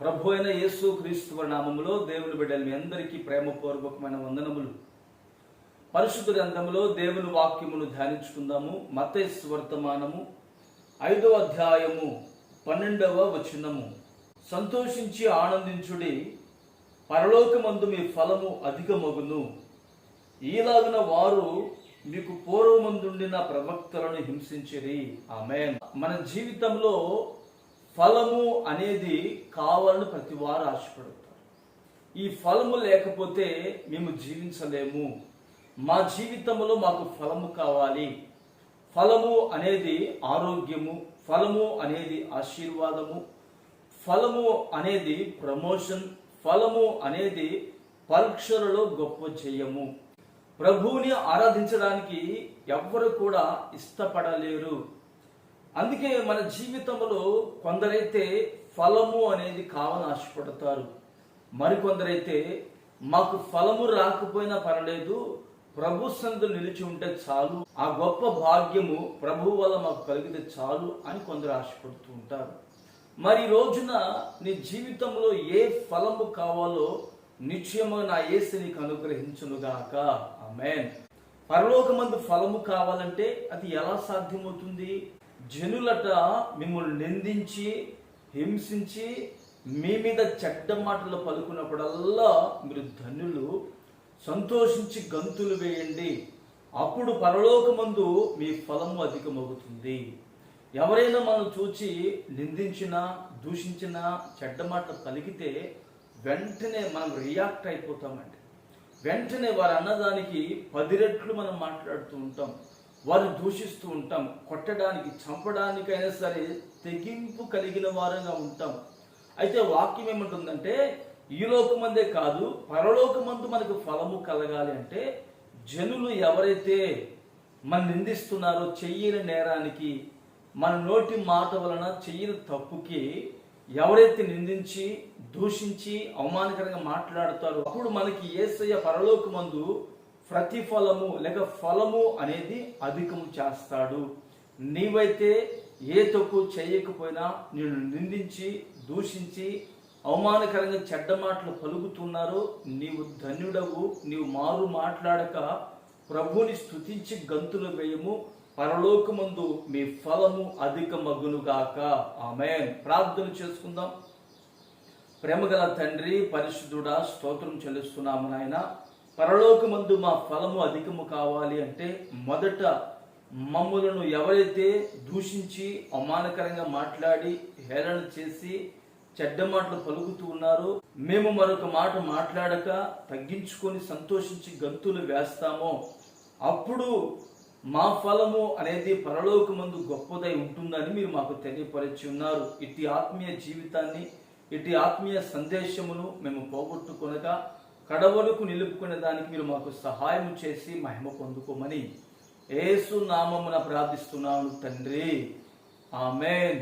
ప్రభు అయిన యేసు క్రీస్తు నామములో దేవుని బిడ్డలు మీ అందరికీ ప్రేమపూర్వకమైన వందనములు. పరిశుద్ధ గ్రంథములో దేవుని వాక్యమును ధ్యానించుకుందాము. మత్తయి సువార్తమానము 5వ అధ్యాయము 12వ వచనము. సంతోషించి ఆనందించుడి, పరలోకమందు మీ ఫలము అధికమగును. ఈలాగున వారు మీకు పూర్వమందుండిన ప్రవక్తలను హింసించిరి. ఆమేన్. మన జీవితంలో ఫలము అనేది కావాలని ప్రతి వారు ఆశపడతారు. ఈ ఫలము లేకపోతే మేము జీవించలేము. మా జీవితంలో మాకు ఫలము కావాలి. ఫలము అనేది ఆరోగ్యము, ఫలము అనేది ఆశీర్వాదము, ఫలము అనేది ప్రమోషన్, ఫలము అనేది పరీక్షలలో గొప్ప జయము. ప్రభువుని ఆరాధించడానికి ఎవ్వరు కూడా ఇష్టపడలేరు. అందుకే మన జీవితంలో కొందరైతే ఫలము అనేది కావాలని ఆశపడతారు. మరికొందరైతే మాకు ఫలము రాకపోయినా పర్లేదు, ప్రభు సన్నిధిలో నిలిచి ఉంటే చాలు, ఆ గొప్ప భాగ్యము ప్రభు వల్ల మాకు కలిగితే చాలు అని కొందరు ఆశపడుతూ ఉంటారు. మరి ఈ రోజున నీ జీవితంలో ఏ ఫలము కావాలో నిశ్చయముగా నా యేసు నీకు అనుగ్రహించునుగాక. ఆమేన్. పరలోకమందు ఫలము కావాలంటే అది ఎలా సాధ్యమవుతుంది? జనులట మిమ్మల్ని నిందించి హింసించి మీ మీద చెడ్డ మాటలు పలుకున్నప్పుడల్లా మీరు ధన్యులు, సంతోషించి గంతులు వేయండి, అప్పుడు పరలోకమందు మీ ఫలము అధికమవుతుంది. ఎవరైనా మనం చూచి నిందించినా దూషించినా చెడ్డ మాటలు పలికితే వెంటనే మనం రియాక్ట్ అయిపోతామండి. వెంటనే వారు అన్నదానికి 10 రెట్లు మనం మాట్లాడుతూ ఉంటాం, వారిని దూషిస్తూ ఉంటాం, కొట్టడానికి చంపడానికైనా సరే తెగింపు కలిగిన వారంగా ఉంటాం. అయితే వాక్యం ఏమంటుందంటే ఈ లోకమందే కాదు, పరలోకమందు మనకు ఫలము కలగాలి అంటే జనులు ఎవరైతే మన నిందిస్తున్నారో, చెయ్యని నేరానికి, మన నోటి మాట వలన చెయ్యని తప్పుకి ఎవరైతే నిందించి దూషించి అవమానకరంగా మాట్లాడతారో అప్పుడు మనకి యేసయ్య పరలోకమందు ప్రతిఫలము లేక ఫలము అనేది అధికము చేస్తాడు. నీవైతే ఏ తప్పు చేయకపోయినా నేను నిందించి దూషించి అవమానకరంగా చెడ్డ మాటలు పలుకుతున్నారో నీవు ధన్యుడవు. నీవు మారు మాట్లాడక ప్రభుని స్తుతించి గంతులు వేయము, పరలోకమందు మీ ఫలము అధికమగునుగాక. ఆమేన్. ప్రార్థన చేసుకుందాం. ప్రేమగల తండ్రి, పరిశుద్ధుడా, స్తోత్రం చెల్లిస్తున్నాము నాయన. పరలోకమందు మా ఫలము అధికము కావాలి అంటే మొదట మమ్ములను ఎవరైతే దూషించి అవమానకరంగా మాట్లాడి హేళన చేసి చెడ్డ మాటలు పలుకుతూ ఉన్నారో మేము మరొక మాట మాట్లాడక తగ్గించుకొని సంతోషించి గంతులు వేస్తామో అప్పుడు మా ఫలము అనేది పరలోకమందు గొప్పదై ఉంటుందని మీరు మాకు తెలియపరిచి ఉన్నారు. ఇటు ఆత్మీయ జీవితాన్ని, ఇటు ఆత్మీయ సందేశమును మేము పోగొట్టుకొనగా కడవరకు నిలుపుకునే దానికి మీరు మాకు సహాయం చేసి మహిమ పొందుకోమని యేసు నామమున ప్రార్థిస్తున్నాను తండ్రి. ఆమేన్.